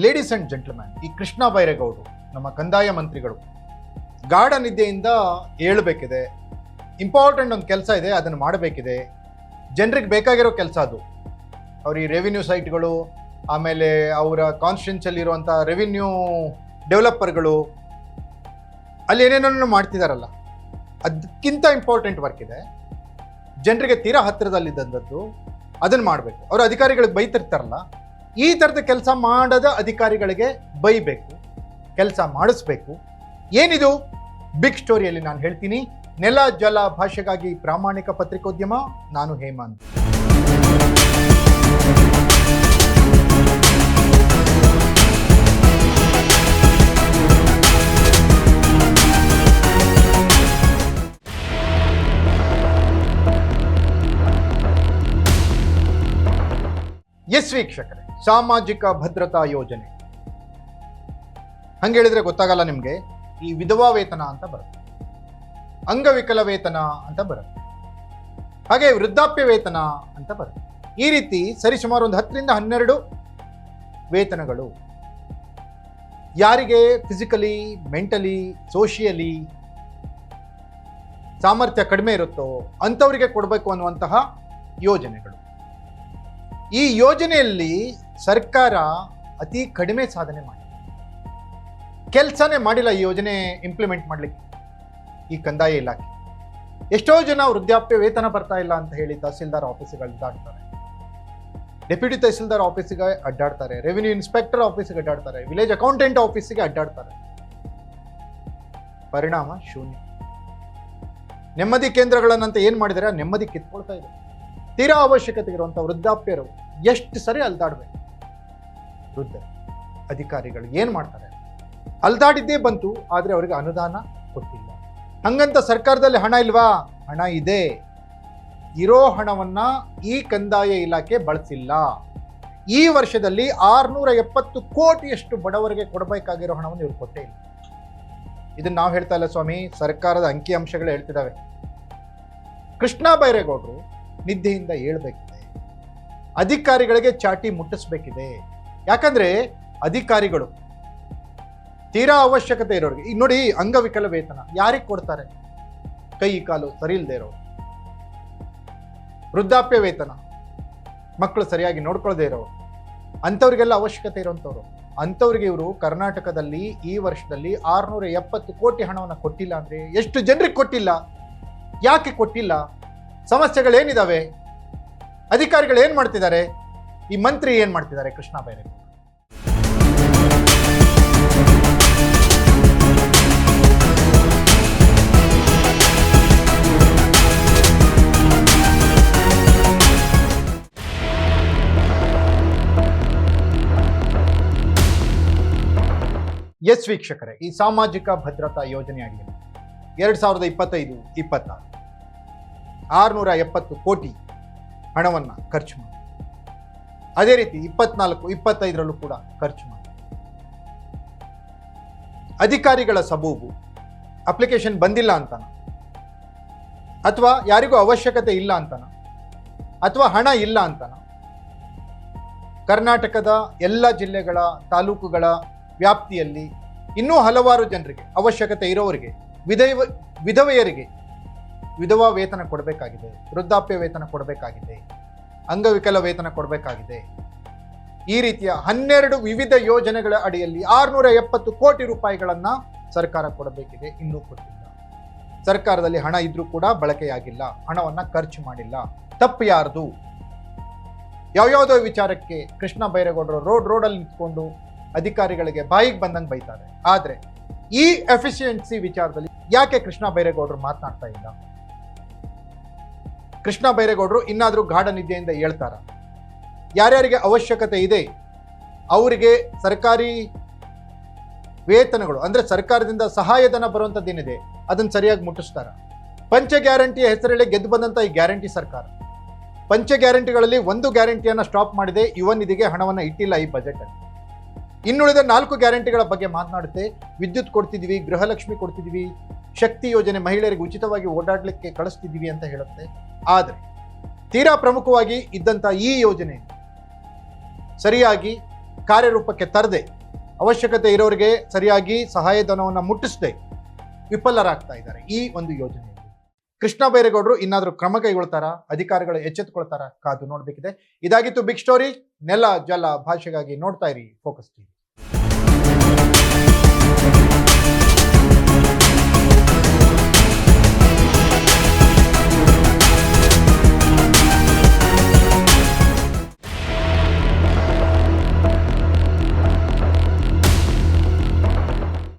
Ladies and gentleman, ಈ ಕೃಷ್ಣ ಬೈರೇಗೌಡರು ನಮ್ಮ ಕಂದಾಯ ಮಂತ್ರಿಗಳು ಗಾಢ ನಿದ್ದೆಯಿಂದ ಏಳಬೇಕಿದೆ. ಇಂಪಾರ್ಟೆಂಟ್ ಒಂದು ಕೆಲಸ ಇದೆ, ಅದನ್ನು ಮಾಡಬೇಕಿದೆ. ಜನರಿಗೆ ಬೇಕಾಗಿರೋ ಕೆಲಸ ಅದು. ಅವ್ರ ಈ ರೆವಿನ್ಯೂ ಸೈಟ್ಗಳು, ಆಮೇಲೆ ಅವರ ಕಾನ್ಸ್ಟಿಟ್ಯೂನ್ಸಿಯಲ್ಲಿ ಇರುವಂಥ ರೆವಿನ್ಯೂ ಡೆವಲಪರ್ಗಳು ಅಲ್ಲಿ ಏನೇನೋ ಮಾಡ್ತಿದಾರಲ್ಲ, ಅದಕ್ಕಿಂತ ಇಂಪಾರ್ಟೆಂಟ್ ವರ್ಕ್ ಇದೆ. ಜನರಿಗೆ ತೀರಾ ಹತ್ತಿರದಲ್ಲಿದ್ದಂಥದ್ದು ಅದನ್ನು ಮಾಡಬೇಕು. ಅವರು ಅಧಿಕಾರಿಗಳಿಗೆ ಬೈತಿರ್ತಾರಲ್ಲ, ಈ ಥರದ ಕೆಲಸ ಮಾಡದ ಅಧಿಕಾರಿಗಳಿಗೆ ಬೈಬೇಕು, ಕೆಲಸ ಮಾಡಿಸ್ಬೇಕು. ಏನಿದು ಬಿಗ್ ಸ್ಟೋರಿಯಲ್ಲಿ ನಾನು ಹೇಳ್ತೀನಿ. ನೆಲ ಜಲ ಭಾಷೆಗಾಗಿ ಪ್ರಾಮಾಣಿಕ ಪತ್ರಿಕೋದ್ಯಮ. ನಾನು ಹೇಮಂತ್. ಎಸ್ ವೀಕ್ಷಕರೇ, ಸಾಮಾಜಿಕ ಭದ್ರತಾ ಯೋಜನೆ ಹಂಗೆ ಹೇಳಿದ್ರೆ ಗೊತ್ತಾಗಲ್ಲ ನಿಮಗೆ. ಈ ವಿಧವಾ ವೇತನ ಅಂತ ಬರುತ್ತೆ, ಅಂಗವಿಕಲ ವೇತನ ಅಂತ ಬರುತ್ತೆ, ಹಾಗೆ ವೃದ್ಧಾಪ್ಯ ವೇತನ ಅಂತ ಬರುತ್ತೆ. ಈ ರೀತಿ ಸರಿಸುಮಾರು ಒಂದು 10ರಿಂದ 12 ವೇತನಗಳು ಯಾರಿಗೆ ಫಿಸಿಕಲಿ, ಮೆಂಟಲಿ, ಸೋಷಿಯಲಿ ಸಾಮರ್ಥ್ಯ ಕಡಿಮೆ ಇರುತ್ತೋ ಅಂಥವರಿಗೆ ಕೊಡಬೇಕು ಅನ್ನುವಂತಹ ಯೋಜನೆಗಳು. ಈ ಯೋಜನೆಯಲ್ಲಿ ಸರ್ಕಾರ ಅತಿ ಕಡಿಮೆ ಸಾಧನೆ ಮಾಡಿದೆ. ಕೆಲಸನೇ ಮಾಡಿಲ್ಲ ಈ ಯೋಜನೆ ಇಂಪ್ಲಿಮೆಂಟ್ ಮಾಡಲಿಕ್ಕೆ ಈ ಕಂದಾಯ ಇಲಾಖೆ. ಎಷ್ಟೋ ಜನ ವೃದ್ಧಾಪ್ಯ ವೇತನ ಬರ್ತಾ ಇಲ್ಲ ಅಂತ ಹೇಳಿ ತಹಸೀಲ್ದಾರ್ ಆಫೀಸಿಗೆ ಅಡ್ಡಾಡ್ತಾರೆ, ಡೆಪ್ಯೂಟಿ ತಹಸೀಲ್ದಾರ್ ಆಫೀಸಿಗೆ ಅಡ್ಡಾಡ್ತಾರೆ, ರೆವಿನ್ಯೂ ಇನ್ಸ್ಪೆಕ್ಟರ್ ಆಫೀಸಿಗೆ ಅಡ್ಡಾಡ್ತಾರೆ, ವಿಲೇಜ್ ಅಕೌಂಟೆಂಟ್ ಆಫೀಸಿಗೆ ಅಡ್ಡಾಡ್ತಾರೆ. ಪರಿಣಾಮ ಶೂನ್ಯ. ನೆಮ್ಮದಿ ಕೇಂದ್ರಗಳನ್ನಂತ ಏನು ಮಾಡಿದರೆ ಆ ನೆಮ್ಮದಿ ಕಿತ್ಕೊಳ್ತಾ ಇದೆ. ತೀರಾ ಅವಶ್ಯಕತೆ ಇರುವಂಥ ವೃದ್ಧಾಪ್ಯರು ಎಷ್ಟು ಸರಿ ಅಲ್ದಾಡ್ಬೇಕು. ವೃದ್ಧ ಅಧಿಕಾರಿಗಳು ಏನು ಮಾಡ್ತಾರೆ? ಅಲ್ದಾಡಿದ್ದೇ ಬಂತು, ಆದರೆ ಅವರಿಗೆ ಅನುದಾನ ಕೊಟ್ಟಿಲ್ಲ. ಹಂಗಂತ ಸರ್ಕಾರದಲ್ಲಿ ಹಣ ಇಲ್ವಾ? ಹಣ ಇದೆ. ಇರೋ ಹಣವನ್ನ ಈ ಕಂದಾಯ ಇಲಾಖೆ ಬಳಸಿಲ್ಲ. ಈ ವರ್ಷದಲ್ಲಿ 670 ಕೋಟಿಯಷ್ಟು ಬಡವರಿಗೆ ಕೊಡಬೇಕಾಗಿರೋ ಹಣವನ್ನು ಇವ್ರು ಕೊಟ್ಟೇ ಇಲ್ಲ. ಇದನ್ನ ನಾವು ಹೇಳ್ತಾ ಇಲ್ಲ ಸ್ವಾಮಿ, ಸರ್ಕಾರದ ಅಂಕಿಅಂಶಗಳು ಹೇಳ್ತಿದ್ದಾವೆ. ಕೃಷ್ಣ ಬೈರೇಗೌಡರು ನಿದ್ದೆಯಿಂದ ಏಳಬೇಕಿದೆ, ಅಧಿಕಾರಿಗಳಿಗೆ ಚಾಟಿ ಮುಟ್ಟಿಸ್ಬೇಕಿದೆ. ಯಾಕಂದ್ರೆ ಅಧಿಕಾರಿಗಳು ತೀರಾ ಅವಶ್ಯಕತೆ ಇರೋರಿಗೆ, ಈಗ ನೋಡಿ ಅಂಗವಿಕಲ ವೇತನ ಯಾರಿಗೆ ಕೊಡ್ತಾರೆ? ಕೈ ಕಾಲು ಸರಿ ಇಲ್ಲದೆ ಇರೋರು. ವೃದ್ಧಾಪ್ಯ ವೇತನ ಮಕ್ಕಳು ಸರಿಯಾಗಿ ನೋಡ್ಕೊಳ್ಳದೆ ಇರೋರು, ಅಂಥವ್ರಿಗೆಲ್ಲ ಅವಶ್ಯಕತೆ ಇರೋಂಥವ್ರು. ಅಂಥವ್ರಿಗೆ ಇವರು ಕರ್ನಾಟಕದಲ್ಲಿ ಈ ವರ್ಷದಲ್ಲಿ 670 ಕೋಟಿ ಹಣವನ್ನು ಕೊಟ್ಟಿಲ್ಲ ಅಂದ್ರೆ ಎಷ್ಟು ಜನರಿಗೆ ಕೊಟ್ಟಿಲ್ಲ? ಯಾಕೆ ಕೊಟ್ಟಿಲ್ಲ? ಸಮಸ್ಯೆಗಳೇನಿದಾವೆ? ಅಧಿಕಾರಿಗಳು ಏನು ಮಾಡ್ತಿದ್ದಾರೆ? ಈ ಮಂತ್ರಿ ಏನು ಮಾಡ್ತಿದ್ದಾರೆ? ಕೃಷ್ಣ ಬೈರೇಗೌಡ ಎಸ್ ವೀಕ್ಷಕರೇ, ಈ ಸಾಮಾಜಿಕ ಭದ್ರತಾ ಯೋಜನೆ ಅಡಿಯಲ್ಲಿ 2025-26 670 ಕೋಟಿ ಹಣವನ್ನು ಖರ್ಚು ಮಾಡಿ, ಅದೇ ರೀತಿ 24-25ರಲ್ಲೂ ಕೂಡ ಖರ್ಚು ಮಾಡಿ. ಅಧಿಕಾರಿಗಳ ಸಬೂಬು ಅಪ್ಲಿಕೇಶನ್ ಬಂದಿಲ್ಲ ಅಂತನ, ಅಥವಾ ಯಾರಿಗೂ ಅವಶ್ಯಕತೆ ಇಲ್ಲ ಅಂತನ, ಅಥವಾ ಹಣ ಇಲ್ಲ ಅಂತನ, ಕರ್ನಾಟಕದ ಎಲ್ಲ ಜಿಲ್ಲೆಗಳ ತಾಲೂಕುಗಳ ವ್ಯಾಪ್ತಿಯಲ್ಲಿ ಇನ್ನೂ ಹಲವಾರು ಜನರಿಗೆ, ಅವಶ್ಯಕತೆ ಇರೋರಿಗೆ, ವಿಧವೆಯರಿಗೆ ವಿಧವಾ ವೇತನ ಕೊಡಬೇಕಾಗಿದೆ, ವೃದ್ಧಾಪ್ಯ ವೇತನ ಕೊಡಬೇಕಾಗಿದೆ, ಅಂಗವಿಕಲ ವೇತನ ಕೊಡಬೇಕಾಗಿದೆ. ಈ ರೀತಿಯ 12 ವಿವಿಧ ಯೋಜನೆಗಳ ಅಡಿಯಲ್ಲಿ 670 ಕೋಟಿ ರೂಪಾಯಿಗಳನ್ನು ಸರ್ಕಾರ ಕೊಡಬೇಕಿದೆ, ಇನ್ನೂ ಕೊಟ್ಟಿಲ್ಲ. ಸರ್ಕಾರದಲ್ಲಿ ಹಣ ಇದ್ರೂ ಕೂಡ ಬಳಕೆಯಾಗಿಲ್ಲ, ಹಣವನ್ನು ಖರ್ಚು ಮಾಡಿಲ್ಲ. ತಪ್ಪು ಯಾರ್ದು? ಯಾವ್ಯಾವುದೋ ವಿಚಾರಕ್ಕೆ ಕೃಷ್ಣ ಬೈರೇಗೌಡರು ರೋಡಲ್ಲಿ ನಿಂತ್ಕೊಂಡು ಅಧಿಕಾರಿಗಳಿಗೆ ಬಾಯಿಗೆ ಬಂದಂಗೆ ಬೈತಾರೆ. ಆದರೆ ಈ ಎಫಿಷಿಯನ್ಸಿ ವಿಚಾರದಲ್ಲಿ ಯಾಕೆ ಕೃಷ್ಣ ಬೈರೇಗೌಡರು ಮಾತನಾಡ್ತಾ ಇಲ್ಲ? ಕೃಷ್ಣ ಬೈರೇಗೌಡರು ಇನ್ನಾದರೂ ಗಾಢ ನಿದ್ದೆಯಿಂದ ಹೇಳ್ತಾರ? ಯಾರ್ಯಾರಿಗೆ ಅವಶ್ಯಕತೆ ಇದೆ ಅವರಿಗೆ ಸರ್ಕಾರಿ ವೇತನಗಳು ಅಂದರೆ ಸರ್ಕಾರದಿಂದ ಸಹಾಯಧನ ಬರುವಂಥದ್ದೇನಿದೆ ಅದನ್ನು ಸರಿಯಾಗಿ ಮುಟ್ಟಿಸ್ತಾರ? ಪಂಚ ಗ್ಯಾರಂಟಿಯ ಹೆಸರಲ್ಲಿ ಗೆದ್ದು ಬಂದಂಥ ಈ ಗ್ಯಾರಂಟಿ ಸರ್ಕಾರ ಪಂಚ ಗ್ಯಾರಂಟಿಗಳಲ್ಲಿ ಒಂದು ಗ್ಯಾರಂಟಿಯನ್ನು ಸ್ಟಾಪ್ ಮಾಡಿದೆ, ಯುವ ನಿಧಿಗೆ ಹಣವನ್ನು ಇಟ್ಟಿಲ್ಲ ಈ ಬಜೆಟಲ್ಲಿ. ಇನ್ನುಳಿದ 4 ಗ್ಯಾರಂಟಿಗಳ ಬಗ್ಗೆ ಮಾತನಾಡುತ್ತೆ. ವಿದ್ಯುತ್ ಕೊಡ್ತಿದ್ವಿ, ಗೃಹಲಕ್ಷ್ಮಿ ಕೊಡ್ತಿದ್ವಿ, ಶಕ್ತಿ ಯೋಜನೆ ಮಹಿಳೆಯರಿಗೆ ಉಚಿತವಾಗಿ ಓಡಾಡಲಿಕ್ಕೆ ಕಳಿಸ್ತಿದ್ವಿ ಅಂತ ಹೇಳುತ್ತೆ. ಆದರೆ ತೀರಾ ಪ್ರಮುಖವಾಗಿ ಇದ್ದಂಥ ಈ ಯೋಜನೆ ಸರಿಯಾಗಿ ಕಾರ್ಯರೂಪಕ್ಕೆ ತರದೆ ಅವಶ್ಯಕತೆ ಇರೋರಿಗೆ ಸರಿಯಾಗಿ ಸಹಾಯಧನವನ್ನು ಮುಟ್ಟಿಸದೆ ವಿಫಲರಾಗ್ತಾ ಇದ್ದಾರೆ ಈ ಒಂದು ಯೋಜನೆಯಲ್ಲಿ. ಕೃಷ್ಣ ಬೈರೇಗೌಡರು ಇನ್ನಾದರೂ ಕ್ರಮ ಕೈಗೊಳ್ತಾರಾ, ಅಧಿಕಾರಿಗಳು ಎಚ್ಚೆತ್ತುಕೊಳ್ತಾರಾ, ಕಾದು ನೋಡಬೇಕಿದೆ. ಇದಾಗಿತ್ತು ಬಿಗ್ ಸ್ಟೋರಿ. ನೆಲ ಜಲ ಭಾಷೆಗಾಗಿ ನೋಡ್ತಾ ಇರಿ ಫೋಕಸ್ ಟಿವಿ.